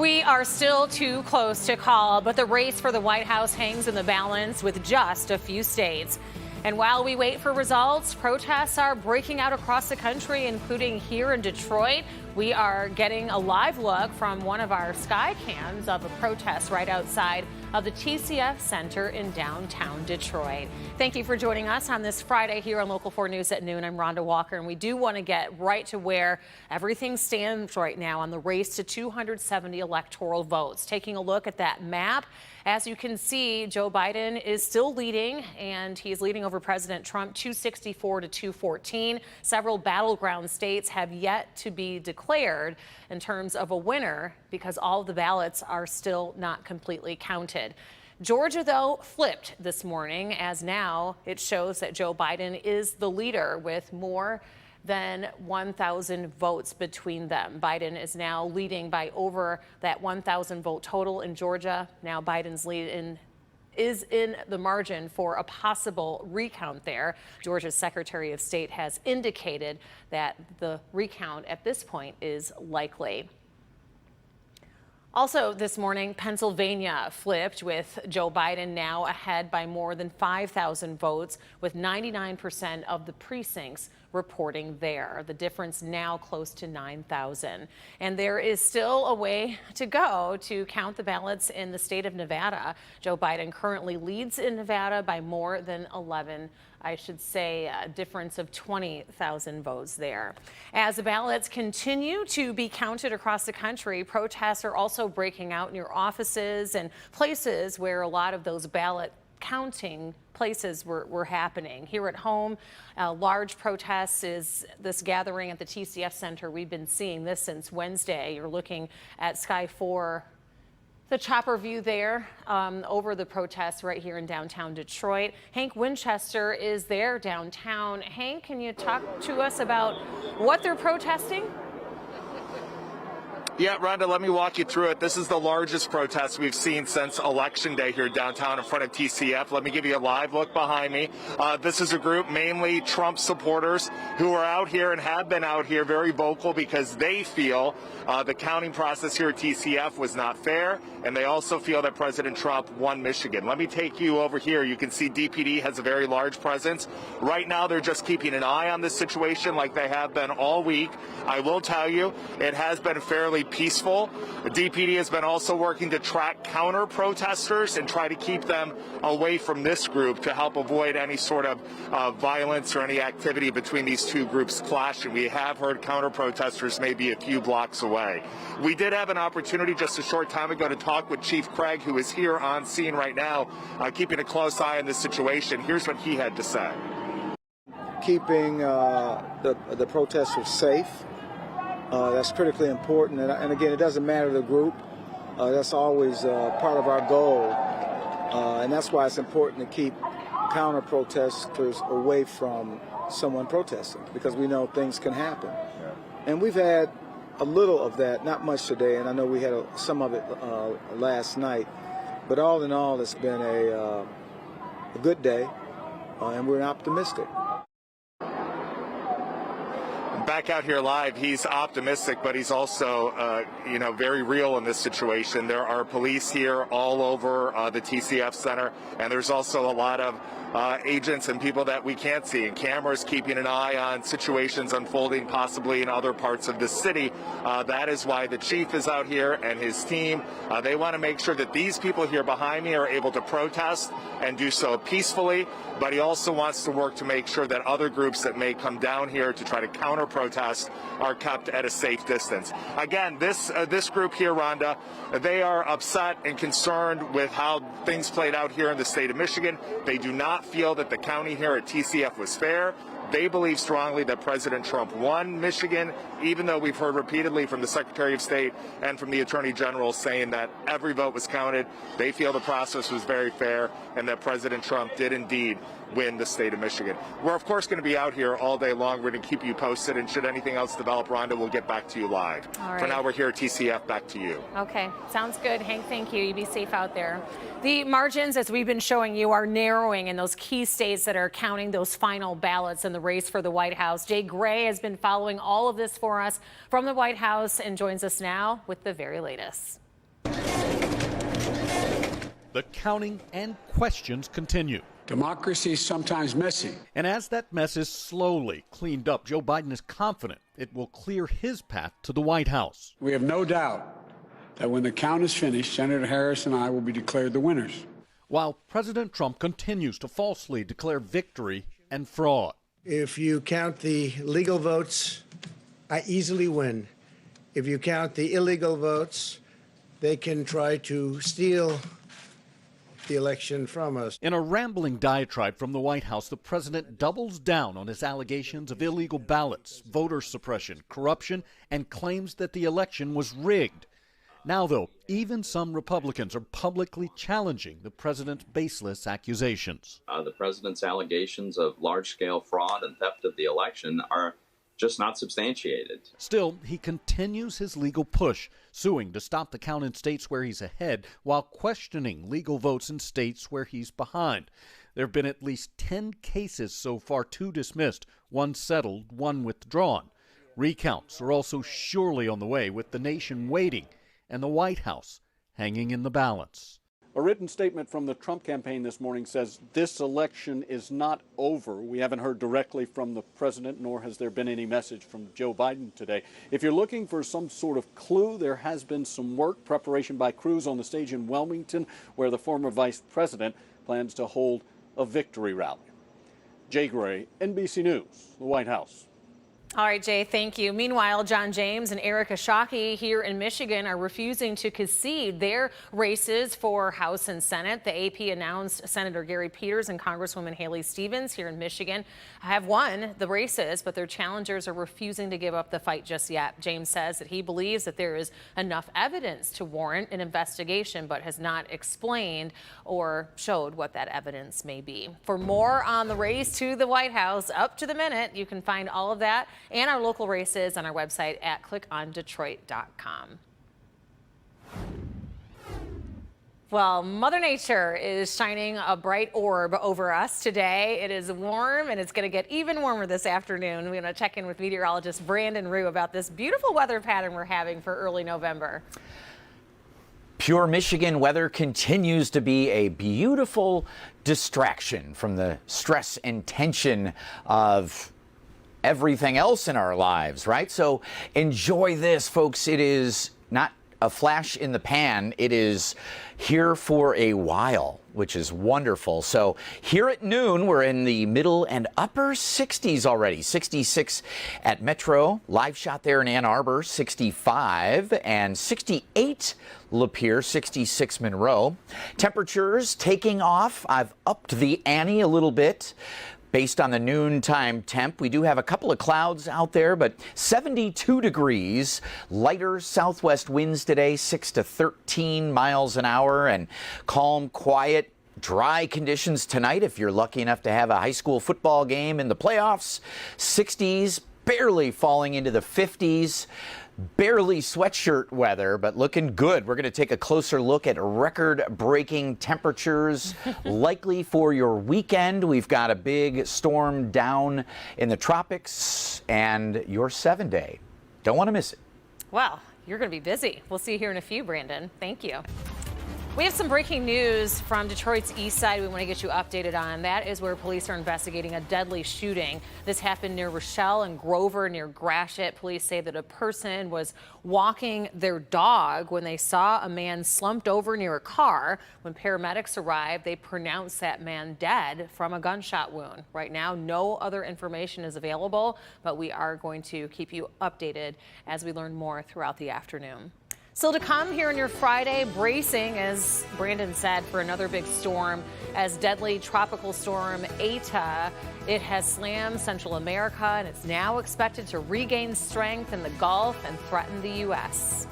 We are still too close to call, but the race for the White House hangs in the balance with just a few states. And while we wait for results, protests are breaking out across the country, including here in Detroit. We are getting a live look from one of our sky cams of a protest right outside of the TCF Center in downtown Detroit. Thank you for joining us on this Friday here on Local 4 News at noon. I'm Rhonda Walker, and we do want to get right to where everything stands right now on the race to 270 electoral votes. Taking a look at that map, as you can see, Joe Biden is still leading, and he's leading over President Trump 264 to 214. Several battleground states have yet to be declared in terms of a winner because all of the ballots are still not completely counted. Georgia, though, flipped this morning, as now it shows that Joe Biden is the leader with more than 1,000 votes between them. Biden is now leading by over that 1,000 vote total in Georgia. Now Biden's lead is in the margin for a possible recount there. Georgia's Secretary of State has indicated that the recount at this point is likely. Also this morning, Pennsylvania flipped with Joe Biden now ahead by more than 5,000 votes, with 99% of the precincts reporting there. The difference now close to 9,000. And there is still a way to go to count the ballots in the state of Nevada. Joe Biden currently leads in Nevada by more than 11, I should say, a difference of 20,000 votes there. As the ballots continue to be counted across the country, protests are also breaking out near offices and places where a lot of those ballot counting places were happening. Here at home, large protests is this gathering at the TCF Center. We've been seeing this since Wednesday. You're looking at Sky 4, the chopper view there over the protests right here in downtown Detroit. Hank Winchester is there downtown. Hank, can you talk to us about what they're protesting? Yeah, Rhonda, let me walk you through it. This is the largest protest we've seen since Election Day here downtown in front of TCF. Let me give you a live look behind me. This is a group, mainly Trump supporters, who are out here and have been out here very vocal because they feel the counting process here at TCF was not fair, and they also feel that President Trump won Michigan. Let me take you over here. You can see DPD has a very large presence. Right now, they're just keeping an eye on this situation like they have been all week. I will tell you, it has been fairly peaceful. The DPD has been also working to track counter protesters and try to keep them away from this group to help avoid any sort of violence or any activity between these two groups clashing. We have heard counter protesters may be a few blocks away. We did have an opportunity just a short time ago to talk with Chief Craig, who is here on scene right now, keeping a close eye on this situation. Here's what he had to say. Keeping the protesters safe. That's critically important, and again, it doesn't matter the group. That's always part of our goal, and that's why it's important to keep counter protesters away from someone protesting, because we know things can happen. And we've had a little of that, not much today, and I know we had some of it last night, but all in all, it's been a good day, and we're optimistic. Back out here live, he's optimistic, but he's also, very real in this situation. There are police here all over the TCF Center, and there's also a lot of agents and people that we can't see, and cameras keeping an eye on situations unfolding possibly in other parts of the city. That is why the chief is out here and his team. They want to make sure that these people here behind me are able to protest and do so peacefully, but he also wants to work to make sure that other groups that may come down here to try to counter protest are kept at a safe distance. Again, this group here, Rhonda, they are upset and concerned with how things played out here in the state of Michigan. They do not feel that the counting here at TCF was fair. They believe strongly that President Trump won Michigan, even though we've heard repeatedly from the Secretary of State and from the Attorney General saying that every vote was counted. They feel the process was very fair and that President Trump did indeed win the state of Michigan. We're, of course, going to be out here all day long. We're going to keep you posted, and should anything else develop, Rhonda, we'll get back to you live. All right. For now, we're here at TCF. Back to you. Okay, sounds good. Hank, thank you. You be safe out there. The margins, as we've been showing you, are narrowing in those key states that are counting those final ballots in the race for the White House. Jay Gray has been following all of this for us from the White House and joins us now with the very latest. the counting and questions continue. Democracy is sometimes messy. And as that mess is slowly cleaned up, Joe Biden is confident it will clear his path to the White House. We have no doubt that when the count is finished, Senator Harris and I will be declared the winners. While President Trump continues to falsely declare victory and fraud. If you count the legal votes, I easily win. If you count the illegal votes, they can try to steal the election from us. In a rambling diatribe from the White House, the president doubles down on his allegations of illegal ballots, voter suppression, corruption, and claims that the election was rigged. Now, though, even some Republicans are publicly challenging the president's baseless accusations. The president's allegations of large-scale fraud and theft of the election are just not substantiated. Still, he continues his legal push, suing to stop the count in states where he's ahead while questioning legal votes in states where he's behind. There have been at least 10 cases so far, 2 dismissed, 1 settled, 1 withdrawn. Recounts are also surely on the way, with the nation waiting and the White House hanging in the balance. A written statement from the Trump campaign this morning says this election is not over. We haven't heard directly from the president, nor has there been any message from Joe Biden today. If you're looking for some sort of clue, there has been some work, preparation by crews on the stage in Wilmington, where the former vice president plans to hold a victory rally. Jay Gray, NBC News, the White House. All right, Jay, thank you. Meanwhile, John James and Erica Shockey here in Michigan are refusing to concede their races for House and Senate. The AP announced Senator Gary Peters and Congresswoman Haley Stevens here in Michigan have won the races, but their challengers are refusing to give up the fight just yet. James says that he believes that there is enough evidence to warrant an investigation, but has not explained or showed what that evidence may be. For more on the race to the White House, up to the minute, you can find all of that and our local races on our website at clickondetroit.com. Well, Mother Nature is shining a bright orb over us today. It is warm, and it's going to get even warmer this afternoon. We're going to check in with meteorologist Brandon Rue about this beautiful weather pattern we're having for early November. Pure Michigan weather continues to be a beautiful distraction from the stress and tension of everything else in our lives, right? So enjoy this, folks. It is not a flash in the pan. It is here for a while, which is wonderful. So here at noon, we're in the middle and upper 60s already. 66 at Metro, live shot there in Ann Arbor, 65, and 68 Lapeer, 66 Monroe. Temperatures taking off. I've upped the ante a little bit. Based on the noontime temp, we do have a couple of clouds out there, but 72 degrees, lighter southwest winds today, 6 to 13 miles an hour, and calm, quiet, dry conditions tonight if you're lucky enough to have a high school football game in the playoffs. 60s, barely falling into the 50s. Barely sweatshirt weather, but looking good. We're going to take a closer look at record-breaking temperatures likely for your weekend. We've got a big storm down in the tropics and your 7-day. Don't want to miss it. Well, you're going to be busy. We'll see you here in a few, Brandon. Thank you. We have some breaking news from Detroit's east side we want to get you updated on. That is where police are investigating a deadly shooting. This happened near Rochelle and Grover near Gratiot. Police say that a person was walking their dog when they saw a man slumped over near a car. When paramedics arrived, they pronounced that man dead from a gunshot wound. Right now, no other information is available, but we are going to keep you updated as we learn more throughout the afternoon. Still to come here on your Friday, bracing, as Brandon said, for another big storm as deadly tropical storm Eta. It has slammed Central America, and it's now expected to regain strength in the Gulf and threaten the U.S.